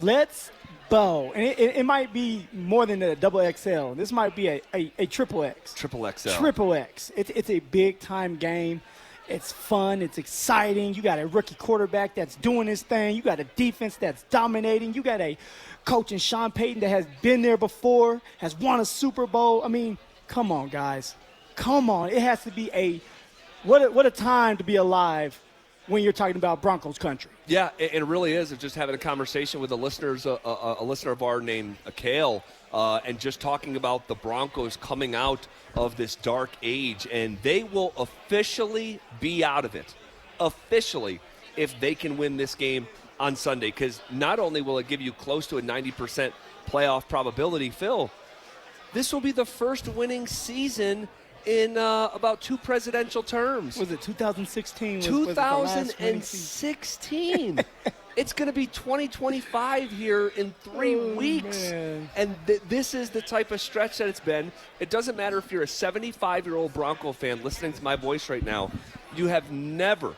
Let's bow. And it might be more than a double XL. This might be a triple X. Triple XL. Triple X. It's a big-time game. It's fun. It's exciting. You got a rookie quarterback that's doing his thing. You got a defense that's dominating. You got a coach in Sean Payton that has been there before, has won a Super Bowl. I mean, come on, guys. Come on. It has to be what a time to be alive when you're talking about Broncos country. Yeah, it really is. Just having a conversation with a listener of ours named Kale, and just talking about the Broncos coming out of this dark age, and they will officially be out of it, if they can win this game on Sunday. Because not only will it give you close to a 90% playoff probability, Phil, this will be the first winning season in about 2 presidential terms. Was it 2016? 2016. It's going to be 2025 here in 3 weeks. Man. And this is the type of stretch that it's been. It doesn't matter if you're a 75-year-old Bronco fan listening to my voice right now. You have never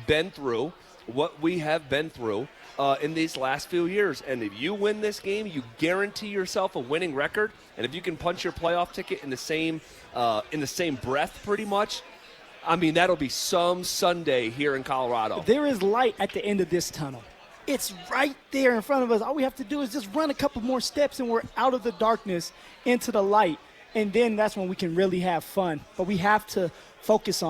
been through what we have been through in these last few years. And if you win this game, you guarantee yourself a winning record. And if you can punch your playoff ticket in the same breath pretty much, I mean, that'll be some Sunday here in Colorado. There is light at the end of this tunnel. It's right there in front of us. All we have to do is just run a couple more steps, and we're out of the darkness into the light. And then that's when we can really have fun. But we have to focus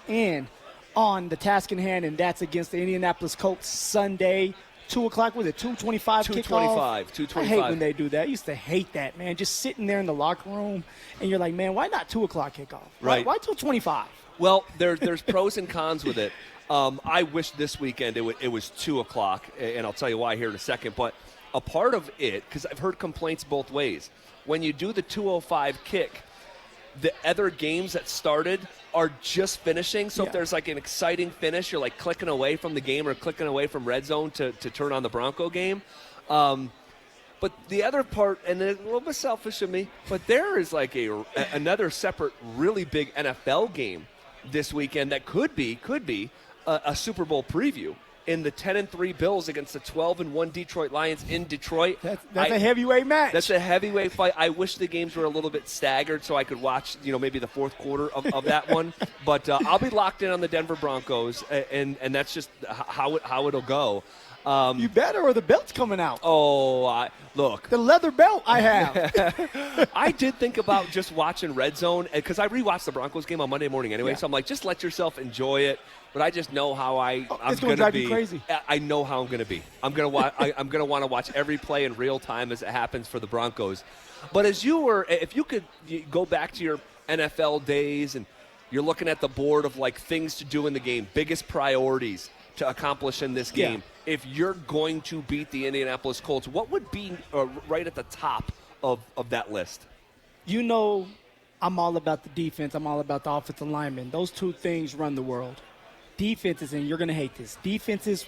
in on the task in hand, and that's against the Indianapolis Colts Sunday, 2 o'clock. Was it 2:25 kickoff? 2:25. I hate when they do that. I used to hate that, man. Just sitting there in the locker room, and you're like, man, why not 2 o'clock kickoff? Right. Why 2:25? Well, there's pros and cons with it. I wish this weekend it was 2 o'clock, and I'll tell you why here in a second. But a part of it, because I've heard complaints both ways, when you do the 2:05 kick, the other games that started are just finishing. So if there's like an exciting finish, you're like clicking away from the game or clicking away from red zone to turn on the Bronco game. But the other part, and it's a little bit selfish of me, but there is like another separate really big NFL game this weekend that could be a Super Bowl preview in the 10-3 Bills against the 12-1 Detroit Lions in Detroit. That's a heavyweight match. That's a heavyweight fight. I wish the games were a little bit staggered so I could watch, maybe the fourth quarter of that one. But I'll be locked in on the Denver Broncos, and that's just how it'll go. You better, or the belt's coming out. Look. The leather belt I have. I did think about just watching Red Zone, because I rewatched the Broncos game on Monday morning anyway, so I'm like, just let yourself enjoy it. But I just know how I'm going to be. Crazy. I know how I'm going to be. I'm going to want to watch every play in real time as it happens for the Broncos. But if you could go back to your NFL days and you're looking at the board of like things to do in the game, biggest priorities to accomplish in this game, if you're going to beat the Indianapolis Colts, what would be right at the top of that list? I'm all about the defense. I'm all about the offensive linemen. Those two things run the world. Defenses, and you're going to hate this, defenses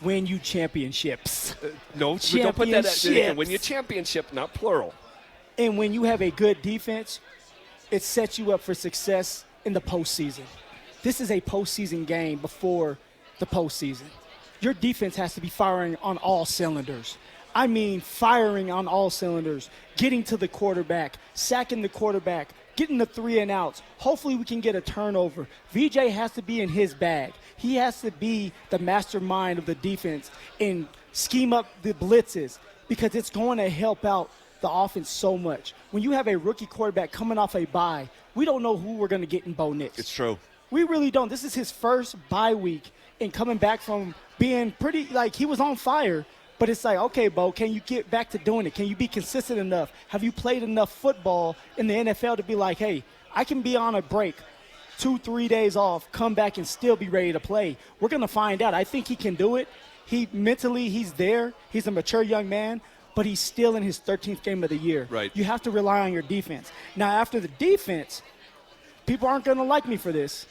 win you championships. No, don't put that in. Win you championship, not plural. And when you have a good defense, it sets you up for success in the postseason. This is a postseason game before the postseason. Your defense has to be firing on all cylinders. I mean, firing on all cylinders, getting to the quarterback, sacking the quarterback, getting the 3 and outs. Hopefully we can get a turnover. VJ has to be in his bag. He has to be the mastermind of the defense and scheme up the blitzes, because it's going to help out the offense so much. When you have a rookie quarterback coming off a bye, we don't know who we're going to get in Bo Nix. It's true. We really don't. This is his first bye week, and coming back from being pretty, like, he was on fire. But it's like, okay, Bo, can you get back to doing it? Can you be consistent enough? Have you played enough football in the NFL to be like, hey, I can be on a break, 2-3 days off, come back and still be ready to play? We're going to find out. I think he can do it. He's there. He's a mature young man, but he's still in his 13th game of the year. Right. You have to rely on your defense. Now, after the defense, people aren't going to like me for this,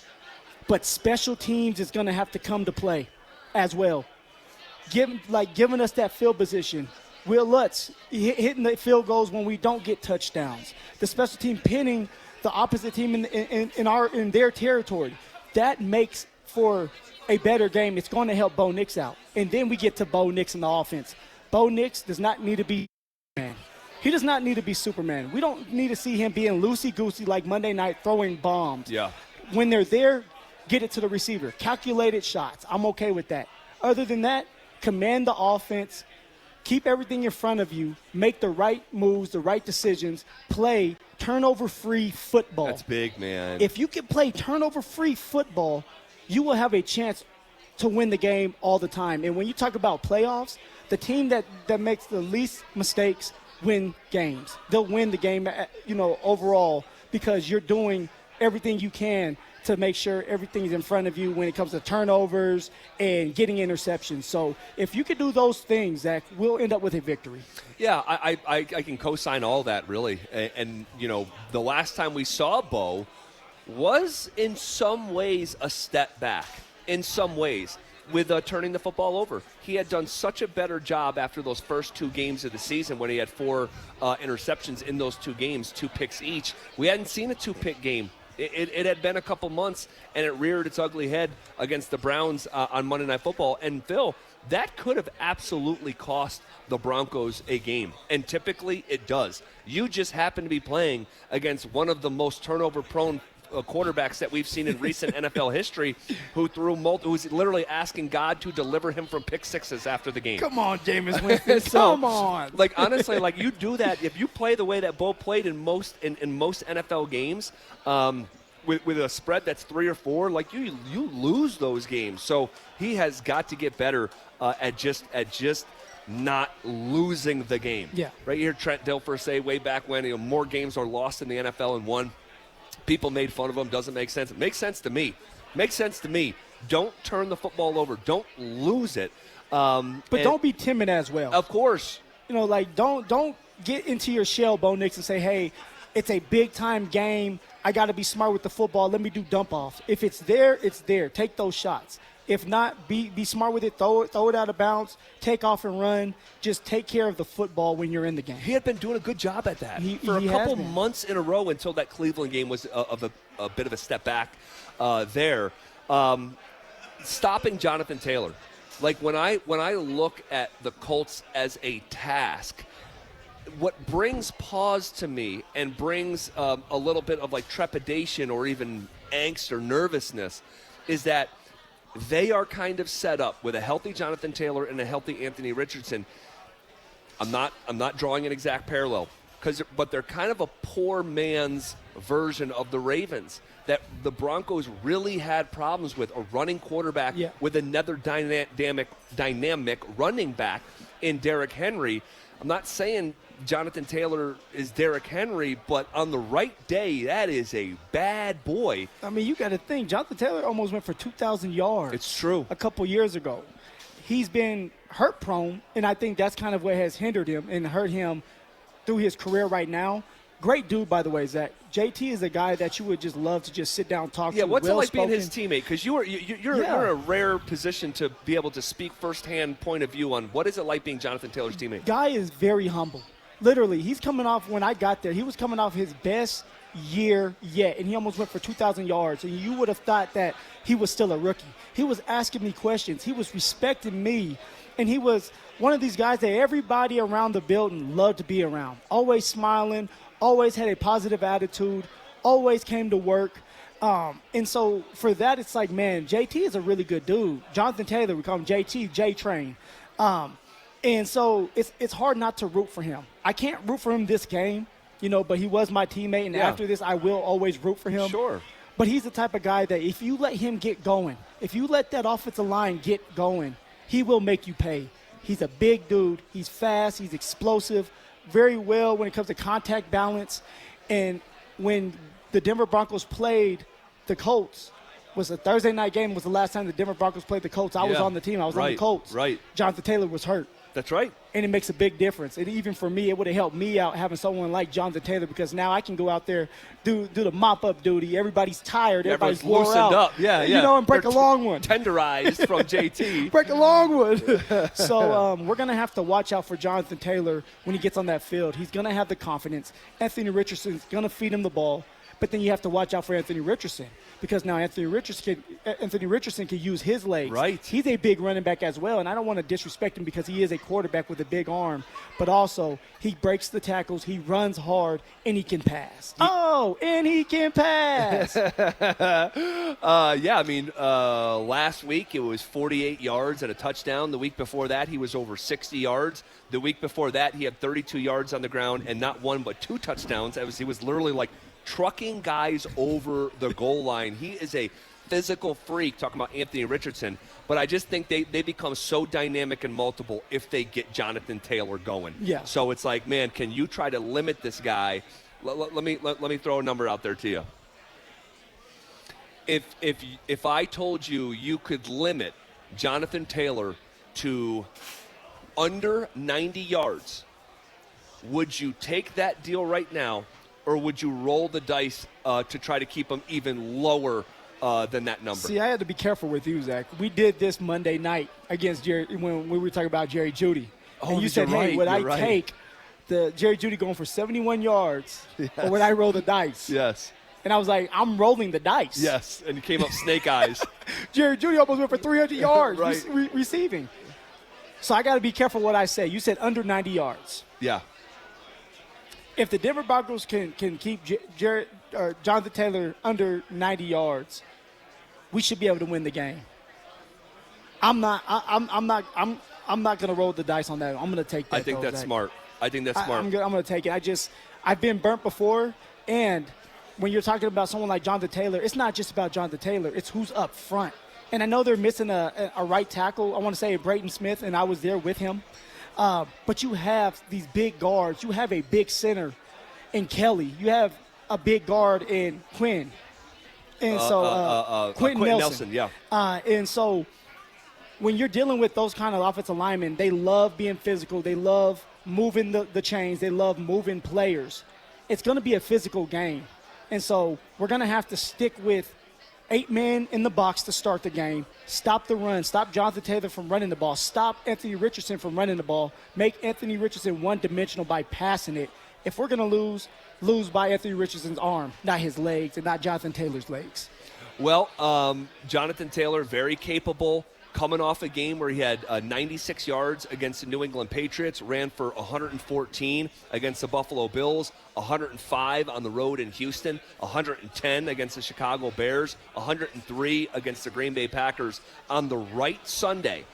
but special teams is going to have to come to play as well. Giving us that field position. Will Lutz hitting the field goals when we don't get touchdowns. The special team pinning the opposite team in their territory. That makes for a better game, it's going to help Bo Nix out. And then we get to Bo Nix in the offense. Bo Nix does not need to be Superman. He does not need to be Superman. We don't need to see him being loosey-goosey like Monday night throwing bombs. Yeah. When they're there, get it to the receiver. Calculated shots. I'm okay with that. Other than that, command the offense. Keep everything in front of you. Make the right moves, the right decisions. Play turnover-free football. That's big, man. If you can play turnover-free football, you will have a chance to win the game all the time. And when you talk about playoffs, the team that makes the least mistakes win games. They'll win the game, overall, because you're doing everything you can to make sure everything's in front of you when it comes to turnovers and getting interceptions. So if you can do those things, Zach, we'll end up with a victory. Yeah, I can co-sign all that, really. And the last time we saw Bo was in some ways a step back, in some ways, with turning the football over. He had done such a better job after those first 2 games of the season when he had 4 interceptions in those 2 games, 2 picks each. We hadn't seen a 2-pick game. It had been a couple months, and it reared its ugly head against the Browns on Monday Night Football. And, Phil, that could have absolutely cost the Broncos a game, and typically it does. You just happen to be playing against one of the most turnover-prone quarterbacks that we've seen in recent NFL history, who's literally asking God to deliver him from pick sixes after the game. Come on, Jameis Winston. Come on. Like, honestly, like, you do that if you play the way that Bo played in most NFL games, with a spread that's 3 or 4, like, you lose those games. So he has got to get better at just not losing the game. Yeah. Right here, Trent Dilfer say way back when more games are lost in the NFL than won. People made fun of him. Doesn't make sense. It makes sense to me. Don't turn the football over. Don't lose it. But don't be timid as well. Of course. Don't get into your shell, Bo Nix, and say, hey, it's a big-time game. I got to be smart with the football. Let me do dump-offs. If it's there, it's there. Take those shots. If not, be smart with it. Throw it out of bounds. Take off and run. Just take care of the football when you're in the game. He had been doing a good job at that for a couple months in a row until that Cleveland game was a bit of a step back there. Stopping Jonathan Taylor. Like, when I look at the Colts as a task, what brings pause to me and brings a little bit of, like, trepidation or even angst or nervousness is that they are kind of set up with a healthy Jonathan Taylor and a healthy Anthony Richardson. I'm not drawing an exact parallel, but they're kind of a poor man's version of the Ravens that the Broncos really had problems with, a running quarterback with another dynamic running back in Derrick Henry. I'm not saying Jonathan Taylor is Derrick Henry, but on the right day, that is a bad boy. I mean, you got to think, Jonathan Taylor almost went for 2,000 yards. It's true. A couple years ago. He's been hurt-prone, and I think that's kind of what has hindered him and hurt him through his career right now. Great dude, by the way, Zach. JT is a guy that you would just love to just sit down and talk to. Yeah, what's it like being his teammate? Because you're in a rare position to be able to speak firsthand point of view on what is it like being Jonathan Taylor's teammate. Guy is very humble. Literally, he's coming off, when I got there, he was coming off his best year yet, and he almost went for 2,000 yards. And you would have thought that he was still a rookie. He was asking me questions. He was respecting me. And he was one of these guys that everybody around the building loved to be around. Always smiling, always had a positive attitude, always came to work. And so for that, it's like, man, JT is a really good dude. Jonathan Taylor, we call him JT, J-Train. And so it's hard not to root for him. I can't root for him this game, but he was my teammate, and after this, I will always root for him. Sure. But he's the type of guy that if you let him get going, if you let that offensive line get going, he will make you pay. He's a big dude. He's fast. He's explosive. Very well when it comes to contact balance. And when the Denver Broncos played the Colts, was a Thursday night game, was the last time the Denver Broncos played the Colts. I was on the team. I was on the Colts. Right. Jonathan Taylor was hurt. That's right. And it makes a big difference. And even for me, it would have helped me out having someone like Jonathan Taylor, because now I can go out there, do the mop-up duty. Everybody's tired. Everybody's loosened out. up. Yeah. And break a long one. Tenderized from JT. Break a long one. So we're going to have to watch out for Jonathan Taylor when he gets on that field. He's going to have the confidence. Anthony Richardson's going to feed him the ball. But then you have to watch out for Anthony Richardson because now Anthony Richardson can use his legs. Right. He's a big running back as well, and I don't want to disrespect him because he is a quarterback with a big arm. But also, he breaks the tackles, he runs hard, and he can pass. And he can pass. Last week it was 48 yards and a touchdown. The week before that, he was over 60 yards. The week before that, he had 32 yards on the ground and not one but two touchdowns. He was literally like trucking guys over the goal line. He is a physical freak, talking about Anthony Richardson, but I just think they become so dynamic and multiple if they get Jonathan Taylor going. Yeah. So it's like, man, can you try to limit this guy? Let me throw a number out there to you. If I told you could limit Jonathan Taylor to under 90 yards, would you take that deal right now, or would you roll the dice to try to keep him even lower than that number? See, I had to be careful with you, Zach. We did this Monday night against Jerry when we were talking about Jerry Jeudy. And you said, hey, would I take the Jerry Jeudy going for 71 yards, or would I roll the dice? Yes. And I was like, I'm rolling the dice. Yes, and you came up snake eyes. Jerry Jeudy almost went for 300 yards Right. receiving. So I got to be careful what I say. You said under 90 yards. Yeah. If the Denver Broncos can keep Jonathan Taylor under 90 yards, we should be able to win the game. I'm not going to roll the dice on that. I'm going to take that. I think that's smart. I'm going to take it. I've been burnt before, and when you're talking about someone like Jonathan Taylor, it's not just about Jonathan Taylor. It's who's up front. And I know they're missing a right tackle. I want to say Brayton Smith, and I was there with him. But you have these big guards. You have a big center in Kelly. You have a big guard in Quinn. And Quentin Nelson. Yeah. And so when you're dealing with those kind of offensive linemen, they love being physical. They love moving the chains. They love moving players. It's going to be a physical game. And so we're going to have to stick with 8 men in the box to start the game, stop the run, stop Jonathan Taylor from running the ball, stop Anthony Richardson from running the ball, make Anthony Richardson one-dimensional by passing it. If we're going to lose by Anthony Richardson's arm, not his legs, and not Jonathan Taylor's legs. Well, Jonathan Taylor, very capable, coming off a game where he had 96 yards against the New England Patriots, ran for 114 against the Buffalo Bills, 105 on the road in Houston, 110 against the Chicago Bears, 103 against the Green Bay Packers. On the right Sunday,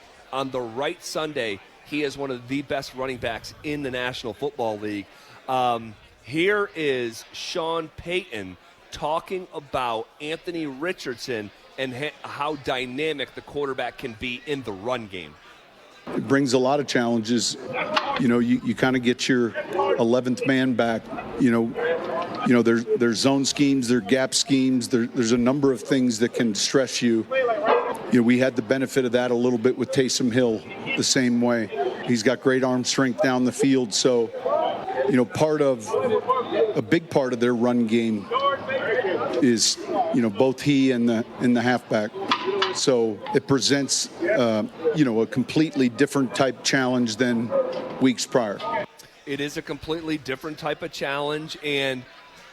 he is one of the best running backs in the National Football League. Here is Sean Payton talking about Anthony Richardson and how dynamic the quarterback can be in the run game. It brings a lot of challenges. You kind of get your 11th man back. There's zone schemes, there's gap schemes. There's a number of things that can stress you. We had the benefit of that a little bit with Taysom Hill the same way. He's got great arm strength down the field. So, a big part of their run game is, both he and the halfback. So it presents, a completely different type challenge than weeks prior. It is a completely different type of challenge, and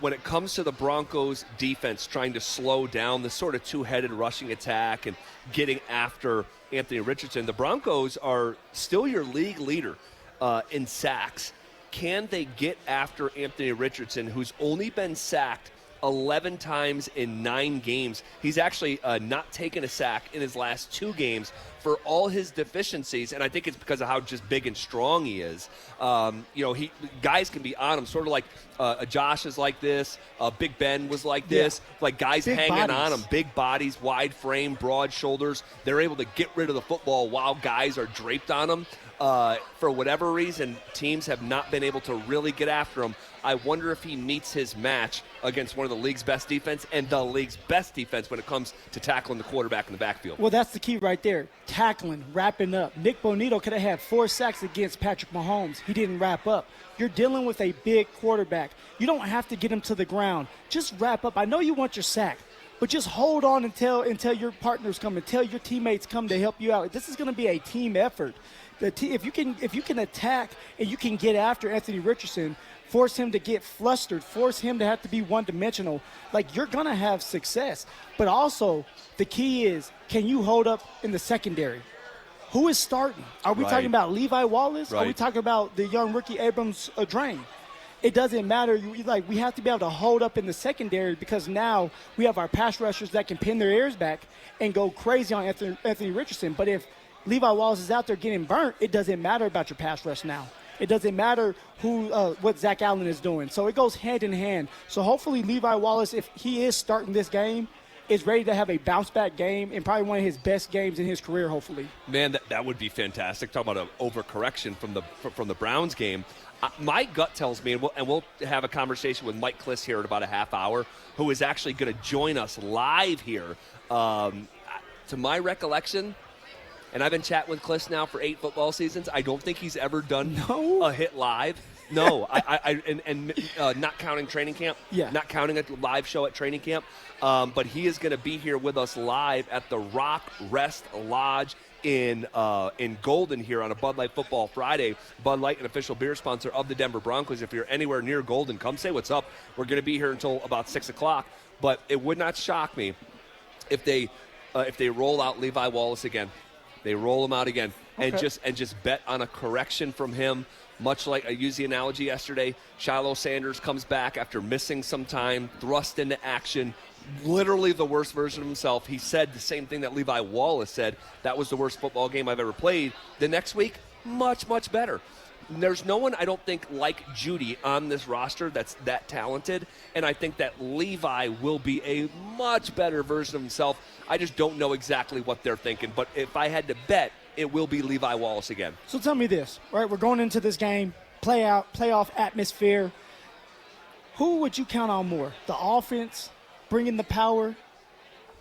when it comes to the Broncos defense trying to slow down the sort of two-headed rushing attack and getting after Anthony Richardson, the Broncos are still your league leader in sacks. Can they get after Anthony Richardson, who's only been sacked 11 times in 9 games? He's actually not taken a sack in his last 2 games for all his deficiencies, and I think it's because of how just big and strong he is. Guys can be on him, sort of like Josh is like this, Big Ben was like this, like guys big hanging bodies. on him, big bodies, wide frame, broad shoulders. They're able to get rid of the football while guys are draped on them. For whatever reason, teams have not been able to really get after him. I wonder if he meets his match against one of the league's best defense and the league's best defense when it comes to tackling the quarterback in the backfield. Well, that's the key right there. Tackling, wrapping up. Nick Bonito could have had 4 sacks against Patrick Mahomes. He didn't wrap up. You're dealing with a big quarterback. You don't have to get him to the ground. Just wrap up. I know you want your sack, But just hold on until your partners come, until your teammates come to help you out. This is going to be a team effort. If you can attack and you can get after Anthony Richardson, force him to get flustered, force him to have to be one-dimensional, like, you're going to have success. But also, the key is, can you hold up in the secondary? Who is starting? Are we talking about Levi Wallace? Are we talking about the young rookie Abrams Drain? It doesn't matter. We have to be able to hold up in the secondary, because now we have our pass rushers that can pin their ears back and go crazy on Anthony Richardson. But if Levi Wallace is out there getting burnt, it doesn't matter about your pass rush now. It doesn't matter what Zach Allen is doing. So it goes hand in hand. So hopefully Levi Wallace, if he is starting this game, is ready to have a bounce-back game and probably one of his best games in his career, hopefully. Man, that would be fantastic. Talk about an overcorrection from the Browns game. My gut tells me, and we'll have a conversation with Mike Kliss here in about a half hour, who is actually going to join us live here. To my recollection, and I've been chatting with Kliss now for 8 football seasons, I don't think he's ever done a hit live. No, and not counting training camp, not counting a live show at training camp. But he is going to be here with us live at the Rock Rest Lodge in Golden here on a Bud Light Football Friday. Bud Light, an official beer sponsor of the Denver Broncos. If you're anywhere near Golden, come say what's up. We're going to be here until about 6 o'clock. But it would not shock me if they roll out Levi Wallace again. They roll him out again, and just bet on a correction from him. Much like I used the analogy yesterday, Shiloh Sanders comes back after missing some time, thrust into action, literally the worst version of himself. He said the same thing that Levi Wallace said. That was the worst football game I've ever played. The next week, much, much better. There's no one, I don't think, like Judy on this roster that's that talented, and I think that Levi will be a much better version of himself. I just don't know exactly what they're thinking, but if I had to bet, it will be Levi Wallace again. So tell me this, right? We're going into this game, playoff atmosphere. Who would you count on more? The offense bringing the power,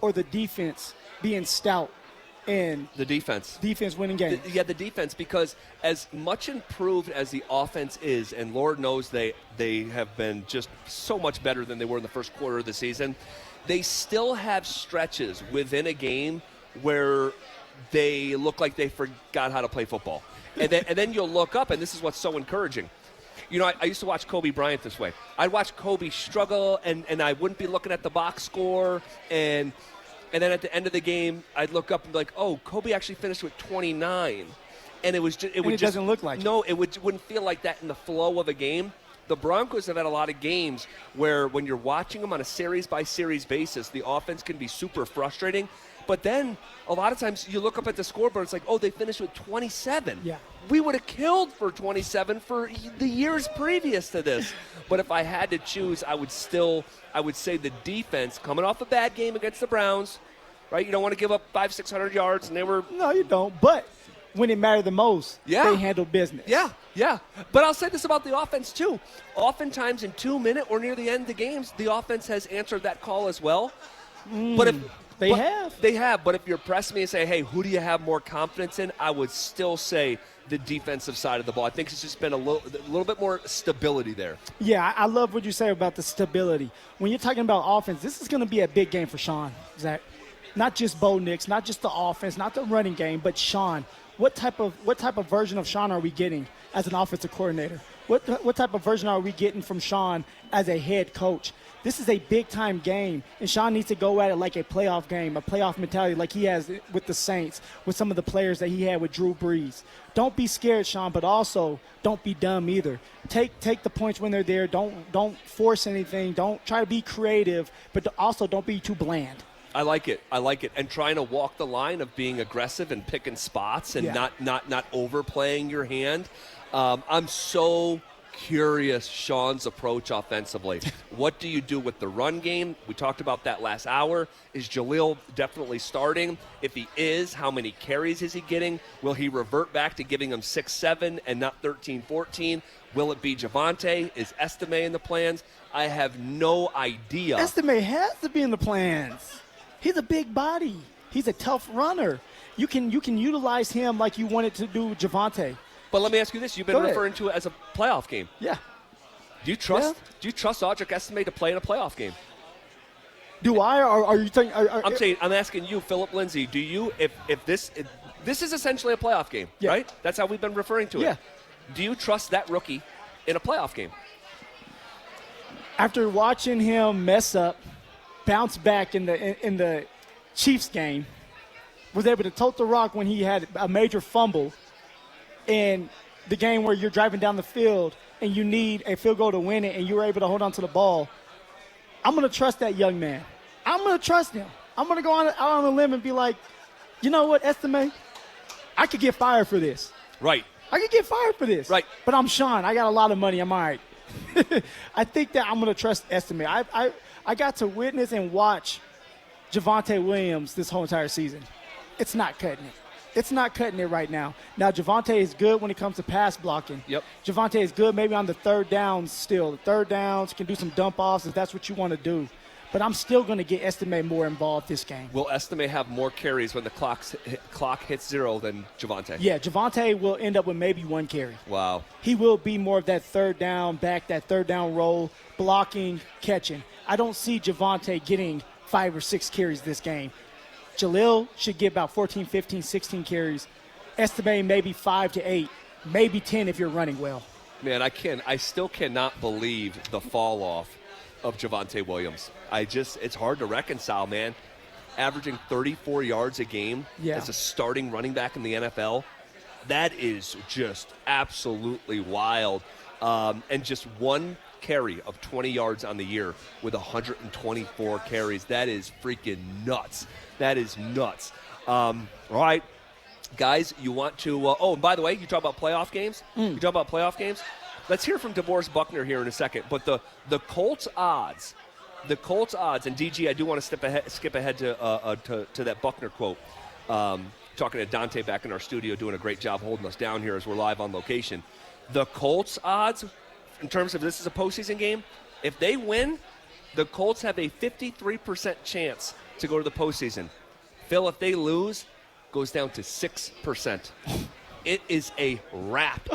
or the defense being stout and the defense winning games? The defense, because as much improved as the offense is, and Lord knows they have been just so much better than they were in the first quarter of the season, they still have stretches within a game where they look like they forgot how to play football. And then you'll look up, and this is what's so encouraging. You know, I used to watch Kobe Bryant this way. I'd watch Kobe struggle, and I wouldn't be looking at the box score, and then at the end of the game, I'd look up and be like, oh, Kobe actually finished with 29. And it doesn't look like it wouldn't feel like that in the flow of a game. The Broncos have had a lot of games where when you're watching them on a series-by-series basis, the offense can be super frustrating. But then a lot of times you look up at the scoreboard, it's like, oh, they finished with 27. Yeah. We would have killed for 27 for the years previous to this. But if I had to choose, I would say the defense, coming off a bad game against the Browns, right? You don't want to give up 500-600 yards, and they were. No, you don't. But when it mattered the most, they handled business. Yeah. But I'll say this about the offense, too. Oftentimes in 2 minute or near the end of the games, the offense has answered that call as well. But They have. But if you're pressing me and say, hey, who do you have more confidence in, I would still say the defensive side of the ball. I think it's just been a little bit more stability there. Yeah, I love what you say about the stability. When you're talking about offense, this is going to be a big game for Sean, Zach. Not just Bo Nix, not just the offense, not the running game, but Sean. What type of version of Sean are we getting as an offensive coordinator? What type of version are we getting from Sean as a head coach? This is a big-time game, and Sean needs to go at it like a playoff game, a playoff mentality like he has with the Saints, with some of the players that he had with Drew Brees. Don't be scared, Sean, but also don't be dumb either. Take the points when they're there. Don't force anything. Don't try to be creative, but also don't be too bland. I like it. And trying to walk the line of being aggressive and picking spots and not overplaying your hand. I'm so curious Sean's approach offensively. What do you do with the run game? We talked about that last hour. Is Jaleel definitely starting? If he is, how many carries is he getting? Will he revert back to giving him 6-7 and not 13-14? Will it be Javonte? Is Estime in the plans? I have no idea. Estime has to be in the plans. He's a big body. He's a tough runner. You can utilize him like you wanted to do Javonte. But let me ask you this. You've been referring to it as a playoff game. Yeah. Do you trust Audric Estime to play in a playoff game? Do I, or are you thinking? I'm asking you, Phillip Lindsay. Do you, if this is essentially a playoff game, Yeah. right? That's how we've been referring to it. Yeah. Do you trust that rookie in a playoff game? After watching him mess up, bounce back in the Chiefs game, was able to tote the rock when he had a major fumble, in the game where you're driving down the field and you need a field goal to win it, and you were able to hold on to the ball. I'm going to trust that young man. I'm going to trust him. I'm going to go out on a limb and be like, you know what, Estime? I could get fired for this. Right. I could get fired for this. Right. But I'm Sean. I got a lot of money. I'm all right. I think that I'm going to trust Estime. I got to witness and watch Javonte Williams this whole entire season. It's not cutting it. It's not cutting it right now. Now, Javonte is good when it comes to pass blocking. Yep. Javonte is good maybe on the third downs still. The third downs, can do some dump-offs if that's what you want to do. But I'm still going to get Estime more involved this game. Will Estime have more carries when the clock hits 0 than Javonte? Yeah, Javonte will end up with maybe 1 carry. Wow. He will be more of that third down back, that third down roll, blocking, catching. I don't see Javonte getting 5 or 6 carries this game. Jalil should get about 14, 15, 16 carries. Estime maybe 5 to 8, maybe 10 if you're running well. Man, I still cannot believe the fall off of Javonte Williams. It's hard to reconcile, man. Averaging 34 yards a game as a starting running back in the NFL. That is just absolutely wild. And just 1 carry of 20 yards on the year with 124 carries. That is freaking nuts. That is nuts. All right, guys, you want to and by the way, you talk about playoff games? You talk about playoff games? Let's hear from DeVorest Buckner here in a second. But the Colts odds, and DG, I do want to skip ahead to that Buckner quote. Talking to Dante back in our studio, doing a great job holding us down here as we're live on location. The Colts odds, in terms of this is a postseason game, if they win, the Colts have a 53% chance to go to the postseason. Phil, if they lose, goes down to 6%. It is a wrap.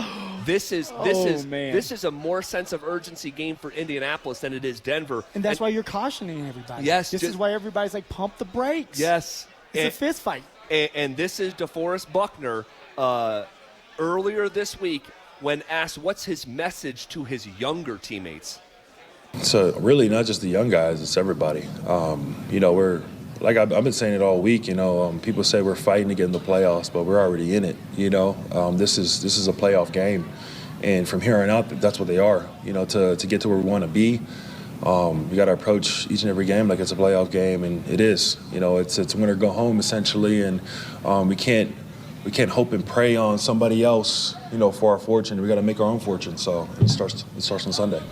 This is a more sense of urgency game for Indianapolis than it is Denver. And that's why you're cautioning everybody. Yes. This is why everybody's like, pump the brakes. Yes. It's a fist fight. And this is DeForest Buckner earlier this week when asked what's his message to his younger teammates. So really not just the young guys, it's everybody. We're like I've been saying it all week. People say we're fighting to get in the playoffs, but we're already in it. This is a playoff game, and from here on out, that's what they are. To get to where we want to be, we got to approach each and every game like it's a playoff game, and it is. It's win or go home essentially, and we can't hope and pray on somebody else. For our fortune, we got to make our own fortune. So it starts on Sunday.